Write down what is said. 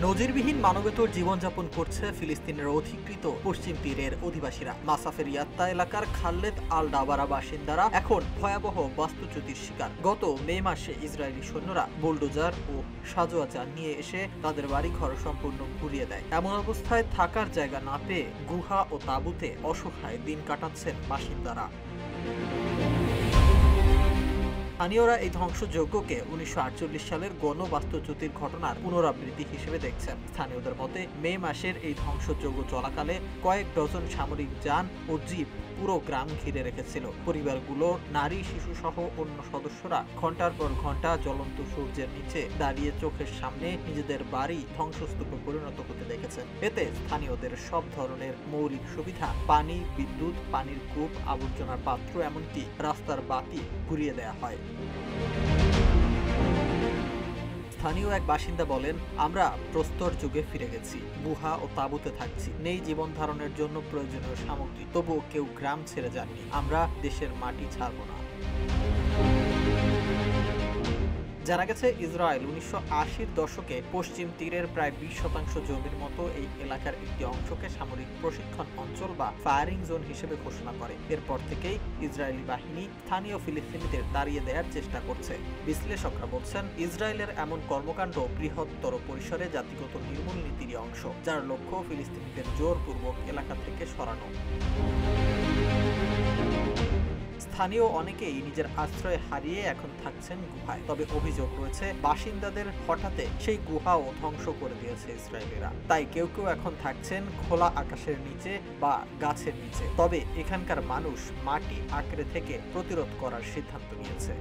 নজিরবিহীন মানবেতর জীবনযাপন করছে ফিলিস্তিনের অধিকৃত পশ্চিম তীরের অধিবাসীরা। মাসাফের ইয়াত্তা এলাকার খাল্লেদ আল ডাবারা বাসিন্দারা এখন ভয়াবহ বাস্তুচ্যুতির শিকার। গত মে মাসে ইসরায়েলি সৈন্যরা বুলডোজার ও সাজোয়া যান নিয়ে এসে তাদের বাড়িঘর সম্পূর্ণ ঘুরিয়ে দেয়। এমন অবস্থায় থাকার জায়গা না পেয়ে গুহা ও তাঁবুতে অসহায় দিন কাটাচ্ছেন বাসিন্দারা। স্থানীয়রা এই ধ্বংসযজ্ঞকে ১৯৪৮ সালের গণবাস্তুচ্যুতির ঘটনার পুনরাবৃত্তি হিসেবে দেখছেন। স্থানীয়দের মতে মে মাসের এই ধ্বংসযজ্ঞ চলাকালে কয়েক ডজন সামরিক যান ও জিপ পুরো গ্রাম ঘিরে রেখেছিল। পরিবারগুলোর নারী, শিশু সহ অন্য সদস্যরা ঘন্টার পর ঘন্টা জ্বলন্ত সূর্যের নিচে দাঁড়িয়ে চোখের সামনে নিজেদের বাড়ি ধ্বংসস্তূপে পরিণত হতে দেখেছেন। এতে স্থানীয়দের সব ধরনের মৌলিক সুবিধা, পানি, বিদ্যুৎ, পানির কূপ, আবর্জনার পাত্র, এমনকি রাস্তার বাতি ঘুরিয়ে দেয়া হয়। স্থানীয় এক বাসিন্দা বলেন, আমরা প্রস্তর যুগে ফিরে গেছি, গুহা ও তাঁবুতে থাকছি, নেই জীবন ধারণের জন্য প্রয়োজনীয় সামগ্রী, তবুও কেউ গ্রাম ছেড়ে যাননি। আমরা দেশের মাটি ছাড়ব না। জানা গেছে, ইসরায়েল ১৯৮০-র দশকে পশ্চিম তীরের প্রায় ২০% জমির মতো এই এলাকার একটি অংশকে সামরিক প্রশিক্ষণ অঞ্চল বা ফায়ারিং জোন হিসেবে ঘোষণা করে। এরপর থেকেই ইসরায়েলি বাহিনী স্থানীয় ফিলিস্তিনিদের তাড়িয়ে দেওয়ার চেষ্টা করছে। বিশ্লেষকরা বলছেন, ইসরায়েলের এমন কর্মকাণ্ড বৃহত্তর পরিসরে জাতিগত নির্মূল নীতির অংশ, যার লক্ষ্য ফিলিস্তিনিদের জোরপূর্বক এলাকা থেকে সরানো। স্থানীয় অনেকেই নিজের আশ্রয় হারিয়ে এখন থাকছেন গুহায়। তবে অভিযোগ রয়েছে, বাসিন্দাদের হঠাতে সেই গুহাও ধ্বংস করে দিয়েছে ইসরায়েলিরা। তাই কেউ কেউ এখন থাকছেন খোলা আকাশের নিচে বা গাছের নিচে। তবে এখানকার মানুষ মাটি আঁকড়ে থেকে প্রতিরোধ করার সিদ্ধান্ত নিয়েছে।